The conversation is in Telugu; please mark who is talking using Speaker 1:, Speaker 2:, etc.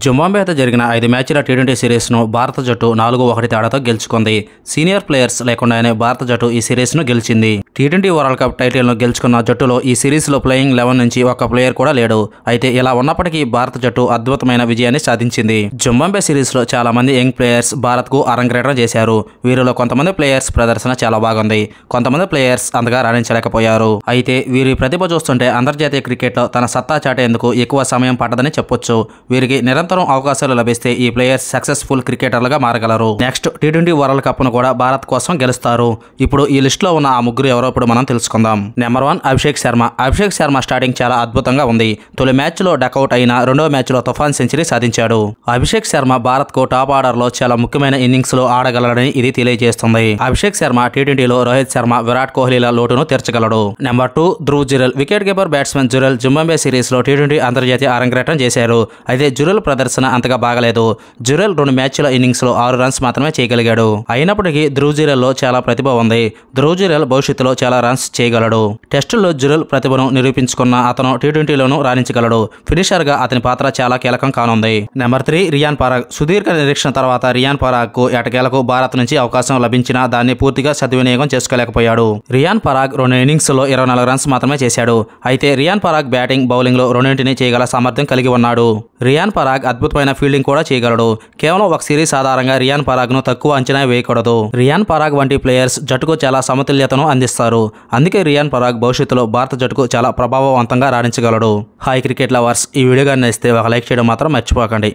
Speaker 1: జింబాబ్వేతో జరిగిన 5 మ్యాచ్ల టీ20 సిరీస్ను భారత జట్టు 4-1 తేడాతో గెలుచుకుంది. సీనియర్ ప్లేయర్స్ లేకుండానే భారత జట్టు ఈ సిరీస్ను గెలిచింది. టీ20 వరల్డ్ కప్ టైటిల్ను గెలుచుకున్న జట్టులో ఈ సిరీస్లో ప్లేయింగ్ 11 నుంచి ఒక్క ప్లేయర్ కూడా లేడు. అయితే ఇలా ఉన్నప్పటికీ భారత జట్టు అద్భుతమైన విజయాన్ని సాధించింది. జింబాబ్వే సిరీస్లో చాలా మంది యంగ్ ప్లేయర్స్ భారత్కు అరంగేట్రం చేశారు. వీరిలో కొంతమంది ప్లేయర్స్ ప్రదర్శన చాలా బాగుంది. కొంతమంది ప్లేయర్స్ అంతగా రాణించలేకపోయారు. అయితే వీరి ప్రతిభ చూస్తుంటే అంతర్జాతీయ క్రికెట్లో తన సత్తా చాటేందుకు ఎక్కువ సమయం పట్టదని చెప్పొచ్చు. వీరికి నిరంతరం అవకాశాలు లభిస్తే ఈ ప్లేయర్స్ సక్సెస్ఫుల్ క్రికెటర్లుగా మారగలరు. నెక్స్ట్ టీ20 వరల్డ్ కప్ ను కూడా భారత్ కోసం గెలుస్తారు. ఇప్పుడు ఈ లిస్ట్ లో ఉన్న ఆ ముగ్గురు ఎవరో ఇప్పుడు మనం తెలుసుకుందాం. నెంబర్ 1 అభిషేక్ శర్మ. అభిషేక్ శర్మ స్టార్టింగ్ చాలా అద్భుతంగా ఉంది. తొలి మ్యాచ్ లో డకౌట్ అయిన రెండవ మ్యాచ్ లో తుఫాన్ సెంచరీ సాధించాడు. అభిషేక్ శర్మ భారత్ కు టాప్ ఆర్డర్ లో చాలా ముఖ్యమైన ఇన్నింగ్స్ లో ఆడగలడని ఇది తెలియజేస్తుంది. అభిషేక్ శర్మ టీ20లో రోహిత్ శర్మ, విరాట్ కోహ్లీల లోటును తీర్చగలడు. Number 2 Dhruv Jurel. Wicket keeper batsman Jurel Zimbabwe series లో టీ20 అంతర్జాతీయ అరంగేట్రం చేశారు. అయితే జురెల్ ప్రదర్శన అంతగా బాగలేదు. జురెల్ 2 మ్యాచ్ల ఇన్నింగ్స్ లో 6 రన్స్ మాత్రమే చేయగలిగాడు. అయినప్పటికీ ధ్రువ్ జురెల్ లో చాలా ప్రతిభ ఉంది. ధ్రువ్ జురెల్ భవిష్యత్తులో చాలా రన్స్ చేయగలడు. టెస్టుల్లో జురెల్ ప్రతిభను నిరూపించుకున్న అతను టీ20లోనూ రాణించగలడు. ఫినిషర్ గా అతని పాత్ర చాలా కీలకం కానుంది. నెంబర్ 3 రియాన్ పరాగ్. సుదీర్ఘ నిరీక్షణ తర్వాత రియాన్ పరాగ్ కు ఎటకేలకు భారత్ నుంచి అవకాశం లభించినా దాన్ని పూర్తిగా సద్వినియోగం చేసుకోలేకపోయాడు. రియాన్ పరాగ్ 2 ఇన్నింగ్స్ లో 24 రన్స్ మాత్రమే చేశాడు. అయితే రియాన్ పరాగ్ బ్యాటింగ్, బౌలింగ్ లో రెండింటినీ చేయగల సామర్థ్యం కలిగి ఉన్నాడు. రియాన్ పరాగ్ అద్భుతమైన ఫీల్డింగ్ కూడా చేయగలడు. కేవలం ఒక సిరీస్ ఆధారంగా రియాన్ పరాగ్ ను తక్కువ అంచనా వేయకూడదు. రియాన్ పరాగ్ వంటి ప్లేయర్స్ జట్టుకు చాలా సమతుల్యతను అందిస్తారు. అందుకే రియాన్ పరాగ్ భవిష్యత్తులో భారత జట్టుకు చాలా ప్రభావవంతంగా రాణించగలడు. హాయ్ క్రికెట్ లవర్స్, ఈ వీడియో కానీ నచ్చితే ఒక లైక్ చేయడం మాత్రం మర్చిపోకండి.